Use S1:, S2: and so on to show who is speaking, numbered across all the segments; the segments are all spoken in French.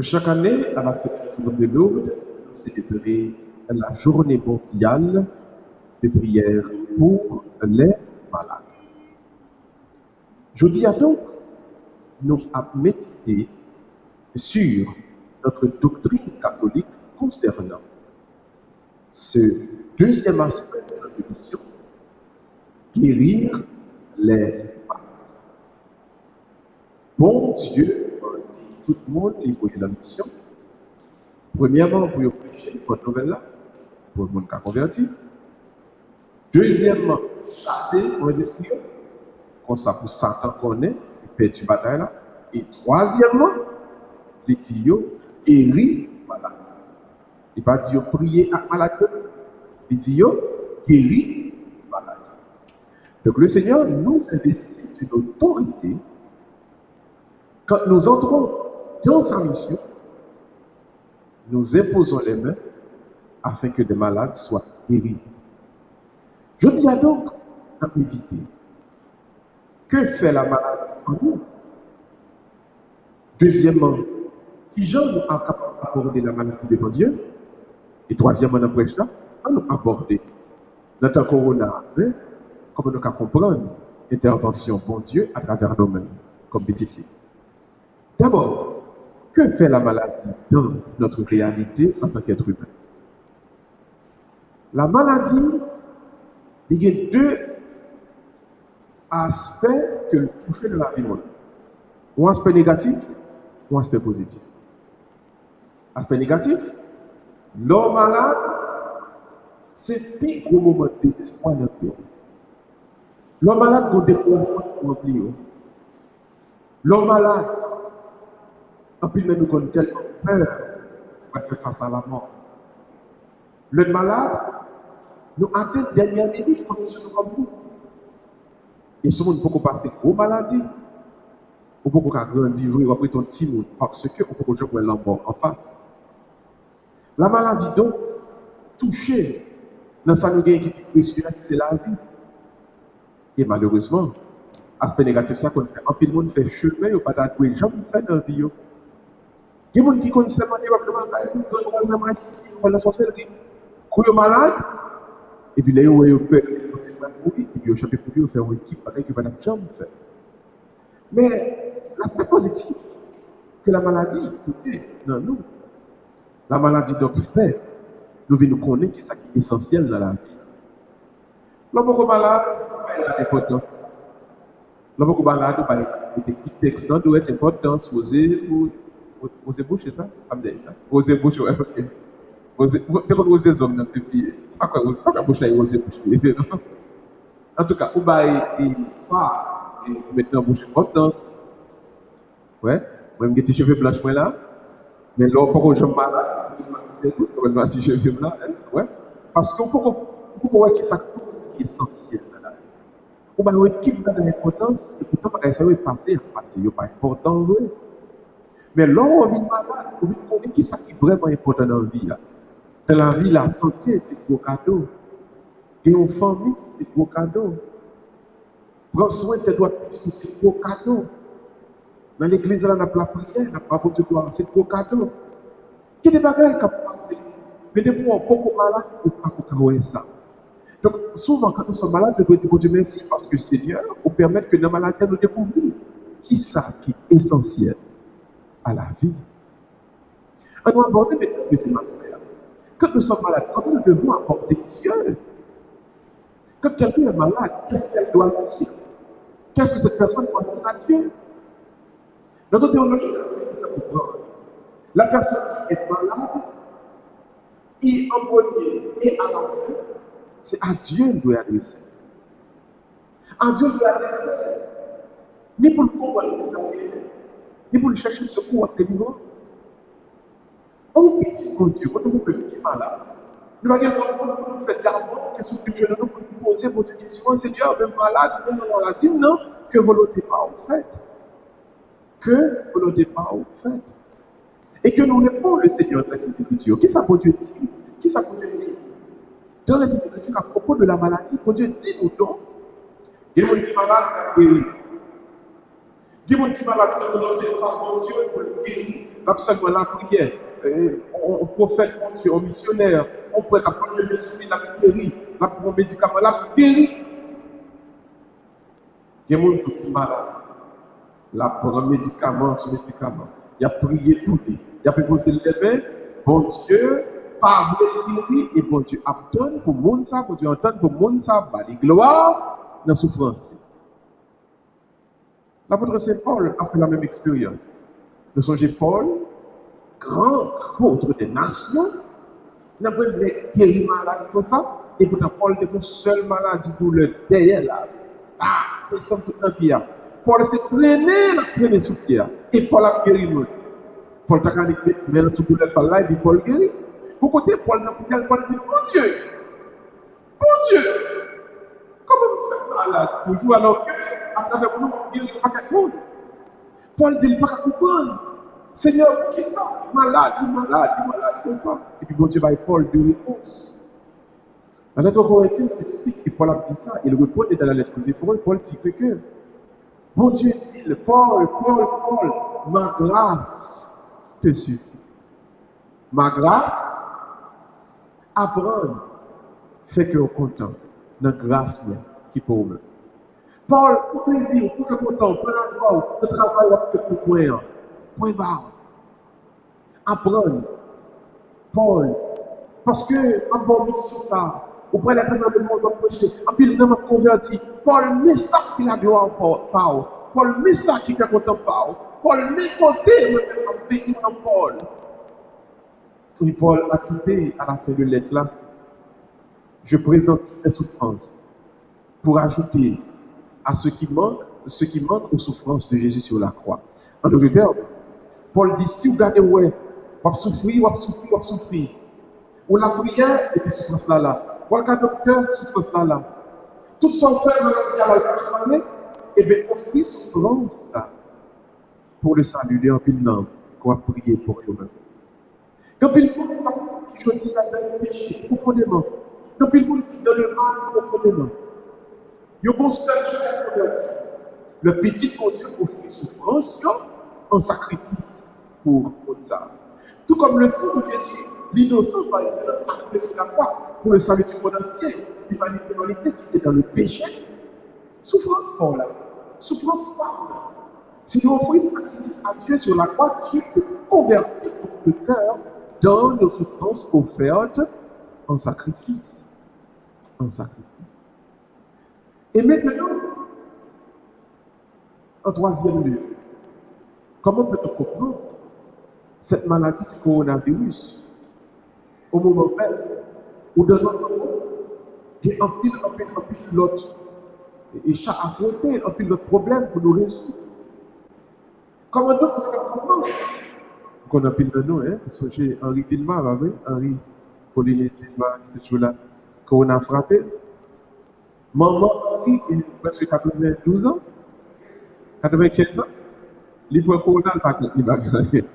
S1: Chaque année, à la fête de l'Aube, nous célébrons la journée mondiale de prière pour les malades. Je dis donc, nous avons médité sur notre doctrine catholique concernant ce deuxième aspect de notre mission, guérir les malades. Bon Dieu, tout le monde, il faut la mission. Premièrement, pour prêcher votre nouvelle-là, pour le monde qui a converti. Deuxièmement, chasser les esprits, comme ça pour Satan connaît, il perd du bataille là. Et troisièmement, les tuyaux guérir malade. Il ne va pas dire prier à malade, il dit guérir malade. Donc le Seigneur nous investit d'une autorité quand nous entrons dans sa mission. Nous imposons les mains afin que des malades soient guéris. Je dis donc à méditer. Que fait la maladie en nous? Deuxièmement, qui gens nous a capable d'aborder la maladie devant Dieu? Et troisièmement, dans le prêche là, on nous aborder notre corona, comment nous comprendre l'intervention bon Dieu à travers nous-mêmes, comme méditer. D'abord, que fait la maladie dans notre réalité en tant qu'être humain? La maladie, il y a deux aspects que le toucher de la vie. Un aspect négatif ou un aspect positif. Aspect négatif, l'homme malade, c'est le plus gros moment de désespoir dans le vie. L'homme malade, il découvre rempli. L'homme malade, en plus, nous avons tellement peur pour faire face à la mort. Le malade, nous atteignons dernière minute condition comme nous. Et ce monde peut passer aux maladies, ou peut grandir après ton petit monde, parce que on peut jouer la mort en face. La maladie donc touchée dans sa nouvelle qui est précieuse, c'est la vie. Et malheureusement, aspect négatif, ça qu'on fait. En plus, le monde fait chemin, ou pas d'atouer, jamais fait dans la vie. Il y a des gens qui connaissent seulement la sorcellerie. Quand ils sont malades, et puis là, ils ont peur, et puis ils ont chopé pour lui, faire une équipe, avec qui ils ne vont jamais faire. Mais l'aspect positif que la maladie est dans nous, la maladie donc fait, nous venons connaître ce qui est essentiel dans la vie. L'homme qui est malade, il a l'importance. L'homme qui est malade, il a des petits textes, il doit être importance, oser boucher ça? Ça me dit ça. Oser boucher, ouais, ok. Oser zoom dans le pays. Pas quoi boucher, oser boucher. En tout cas, il va maintenant boucher importance. Ouais, moi, j'ai des cheveux blancs là. Mais là, pourquoi je suis malade? Je vais tout, je vais des cheveux blancs. Ouais. Parce qu'on peut voir que ça est essentiel. On va voir qui a de l'importance, et pourtant, ça va passer, il n'est pas important. Mais là, on vit malade, on vit connaître qui ça qui est vraiment important dans la vie. Dans la vie, la santé, c'est un gros cadeau. Et une famille, c'est un gros cadeau. Prends soin de toi, c'est un gros cadeau. Dans l'église, on n'a pas la prière, on n'a pas de gloire, c'est un gros cadeau. Quel est le bagage qui a passé? Mais depuis on est beaucoup malade, on ne peut pas ça. Donc, souvent, quand nous sommes malades, nous devons dire bon Dieu merci parce que Seigneur, nous permet que nos maladies nous découvrir qui ça qui est essentiel à la vie. On doit aborder maintenant le deuxième aspect. Quand nous sommes malades, comment nous devons aborder Dieu? Quand quelqu'un est malade, qu'est-ce qu'elle doit dire? Qu'est-ce que cette personne doit dire à Dieu? Notre théologie, la personne qui est malade, et en premier et à la fin, c'est à Dieu qu'il doit adresser. À Dieu qu'il doit adresser. Ni pour le comprendre, ni pour le chercher secours à délivrance. On petit mon Dieu, quand on peut petit malade, nous allons faire d'abord que ce que Dieu nous poser votre question, Seigneur, même malade, même maladie, non, que volonté pas au fait. Que volonté pas au fait. Et que nous répondons le Seigneur dans les Écritures. Qui ça pour Dieu dit? Qui ça pour Dieu dit? Dans les Écritures, à propos de la maladie, pour Dieu dit nous donc, il y a des gens qui sont malades, guérir. Il y a des gens qui sont malades, c'est volonté pas pour Dieu pour le guérir. Là seulement la prière, on prophète, mon Dieu, on missionnaire, on pourrait apprendre le Jésus, la guéri, la pour un médicament, la guéri. Il y a des gens qui sont malades. Là pour un médicament, ce médicament. Il a prié pour lui. Il a proposé le mains. Bon Dieu, parle guéri et bon Dieu attend pour moun ça, pour Dieu entendre pour moun ça, bah les gloires dans la souffrance. L'apôtre Saint Paul a fait la même expérience. Nous songez Paul, grand apôtre des nations, n'a pas guéri malade comme ça, et pourtant Paul était une seule maladie pour le derrière là. Ah, descend tout dans le pied. Paul s'est traîné sous pied. Et Paul a guéri nous. Paul t'a dit, mais le sous le par là, et puis Paul guérit. Pour côté, Paul n'a pas dit, Paul dit, mon Dieu, comment vous faites malade toujours alors que, à travers vous, vous guérissez pas quelque chose. Paul dit, il ne peut pas comprendre. Seigneur, qui ça? Malade, comme ça. Et puis, bon Dieu, Paul deux réponses. La lettre aux Corinthiens explique que Paul a dit ça. Il répond dans la lettre aux Hébreux. Paul dit que, bon Dieu dit, Paul, ma grâce te suffit. Ma grâce, apprendre, fait que on est content. La grâce qui pour nous. Paul, pour plaisir, pour le content, pour la joie, le travail qu'on fait pour moi. Point barre. Apprendre. Paul, parce que en bon mission ça, au point d'être dans le monde approché, en plus il m'a converti. Paul met ça qui la gloire Paul. Paul met ça qui fait content Paul. Paul met côté en béni en Paul. Et Paul a quitté à la fin de lettre là. Je présente les souffrances pour ajouter à ce qui manque aux souffrances de Jésus sur la croix. En d'autres termes, Paul dit si vous regardez, ouais, vous souffrir. Ou la prière, et puis souffrance là. Ou le docteur, souffrance là. Tout son frère, maladie, et bien, offrir souffrance là pour le salut de un homme qu'on va prier pour eux-mêmes. Quand il y a des gens qui choisissent dans le péché profondément, quand il y a des gens qui dans le mal profondément, il y a un seul qui est converti. Le petit pour Dieu offre souffrance en sacrifice pour ça. Tout comme le sang de Jésus, l'innocent par excellence, a coulé sur la croix pour le salut du monde entier, l'humanité qui était dans le péché. Souffrance pour là. Souffrance par là. Si nous offrons un sacrifice à Dieu sur la croix, Dieu peut convertir notre cœur dans nos souffrances offertes en sacrifice. En sacrifice. Et maintenant, en troisième lieu, comment peut-on comprendre cette maladie du coronavirus au moment même où dans notre monde, il y a un pile l'autre et chaque affronter un pile l'autre problème pour nous résoudre. Comment donc on peut comprendre qu'on a pile de nous, parce que j'ai Henri Vilma, Henri Polynésie Vilma, qui est toujours là, qu'on a frappé. Maman Henri, il a presque 92 ans, 95 ans, il voit Corona, il va gagner.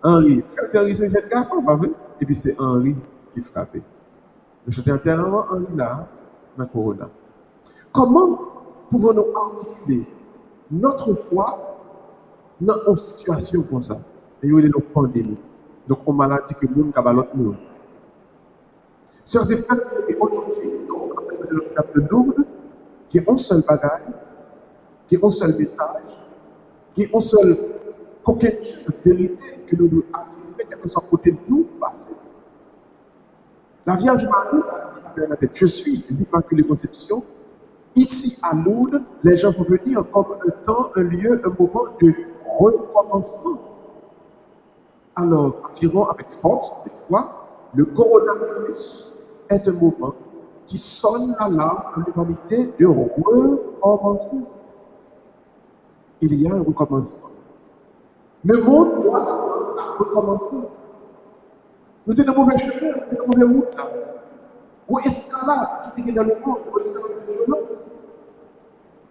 S1: Henri, quand Henri c'est un jeune garçon, pas vrai? Et puis c'est Henri qui frappait. Je suis entièrement Henri là, dans Corona. Comment pouvons-nous articuler notre foi dans une situation comme ça? Et il y a une pandémie. Donc, une maladie que nous avons l'autre monde. Sœurs et frères, aujourd'hui, donc, c'est le cap de Lourdes, qui est un seul bagage, qui est un seul message, qui est un seul coquet de vérité que nous devons affirmer, quelque soit côté de nous, passer. La Vierge Marie a dit à Bernadette, je suis l'Immaculée Conception. Ici à Lourdes, les gens vont venir comme un temps, un lieu, un moment de recommencement. Alors, affirmons avec force, des fois, le coronavirus est un moment qui sonne l'alarme à l'humanité de recommencement. Il y a un recommencement. Le monde doit recommencer. Nous sommes dans le mauvais chemin, nous sommes dans la mauvaise route là. Ou escalade qui est dans le monde, ou escalade de violence.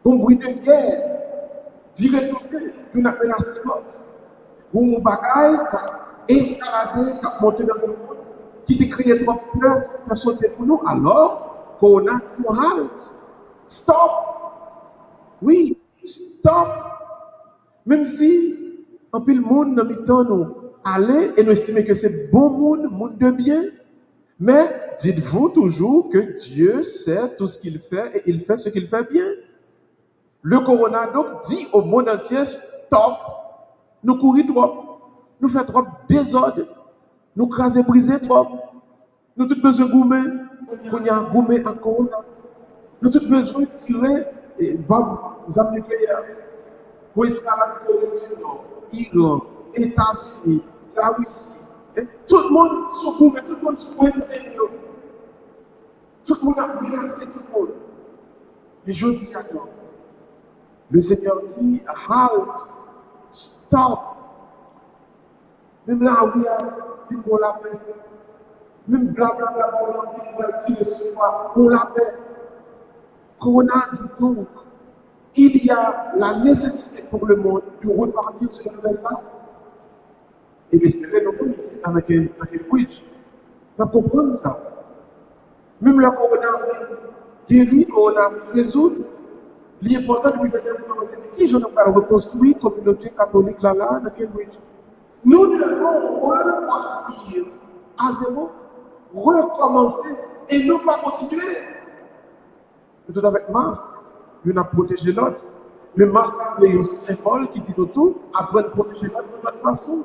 S1: Ou bruit de guerre, virer tout le monde, une menace de mort. Ou un bagaille qui a escaladé, qui a monté dans le monde, qui a créé trop peur, qui a sauté pour nous, alors qu'on a dit halt. Stop! Oui, stop! Même si En pile monde dans mi-temps nous aller et nous estimer que c'est bon monde de bien. Mais dites-vous toujours que Dieu sait tout ce qu'il fait et il fait ce qu'il fait bien. Le corona donc dit au monde entier stop. Nous courir trop, nous faire trop désordre, nous craser briser trop. Nous avons besoin de goumer, qu'on y a goumé encore. Nous avons besoin de tirer et bombe armes nucléaires pour escalader la Corée du Nord, Iran, États-Unis, la Russie. Et tout le monde se goumé, tout le monde se pointe. Tout le monde a menacé tout le monde. Mais je dis à toi, le Seigneur dit, halt, stop. Même là où il y a une pour la paix. Même blablabla, on va dire ce soir, pour la paix. Corona dit donc, il y a la nécessité pour le monde de repartir sur une nouvelle base. Et espérez nous ici avec un bridge. On va comprendre ça. Même le corona guérit, corona résout. L'important de l'université c'est qui je ne pas reconstruire la communauté catholique là, dans Cambridge. Nous devons repartir à zéro, recommencer et non pas continuer. Tout avec masque, nous avons protégé l'autre. Le masque est un symbole qui dit tout, après de protéger l'autre de notre façon.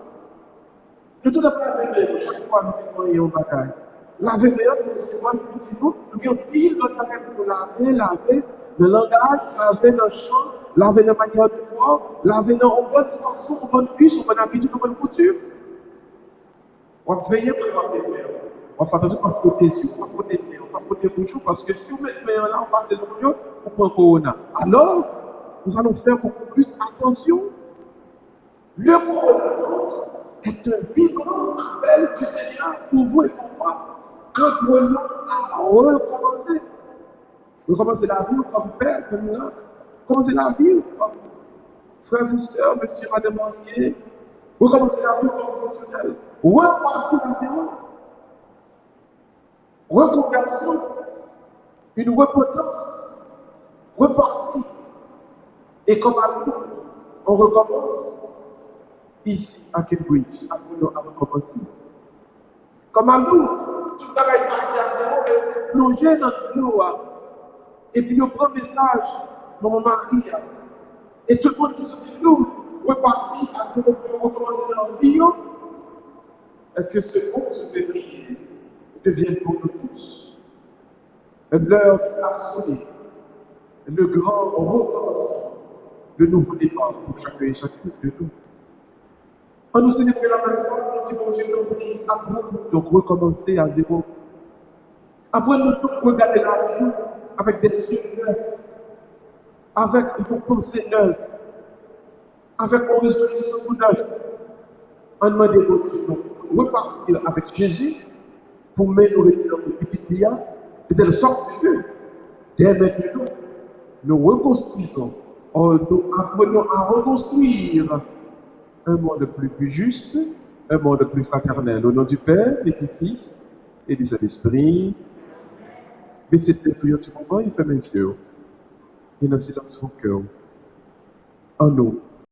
S1: Nous tout avec la chaque fois nous faisons un bagaille. Laver meilleur, c'est moi qui dis nous avons pile notre bagaille pour laver, le langage, laver dans le champ, laver dans la manière de voir, laver dans une bonne façon, une bonne use, une bonne habitude, une bonne couture. On va veiller pour laver meilleur. On va faire attention à frotter les yeux, on va frotter le nez, on va frotter le bouchon, parce que si on met le meilleur là, on passe le bouchon, on prend le corona. Alors, nous allons faire beaucoup plus attention. Le corona est un vibrant appel du Seigneur pour vous et pour moi. Apprenons à recommencer. Recommencer la vie comme père, comme miracle. Recommencer la vie comme frères et sœurs, monsieur, madame mariés. Recommencer la vie comme professionnel. Repartir à zéro. Reconversion. Une repentance. Repartir. Et comme à nous, on recommence. Ici, à Cambridge, apprenons à recommencer. Comme à nous, tout le monde est parti à zéro, mais plonger dans l'eau. Et puis, on prend le message de mon mari. Et tout le monde qui sortit de nous, reparti à zéro pour recommencer dans la vie. Et que ce 11 février devienne pour nous tous l'heure a sonné, le grand recommencement, le nouveau départ pour chacun et chacune de nous. En nous célébrer la messe, nous disons, Dieu, apprenons donc recommencer à zéro. Apprenons donc regarder la vie avec des yeux neufs, avec une pensée neuve, avec une résolution neuve. En demandant donc repartir avec Jésus pour m'améliorer dans une petite vie, de telle sorte que dès maintenant, nous reconstruisons, nous apprenons à reconstruire un monde plus juste, un monde plus fraternel. Au nom du Père et du Fils et du Saint-Esprit. Mais c'est un petit moment, il fait mes yeux. Et dans le silence de mon cœur. En nous.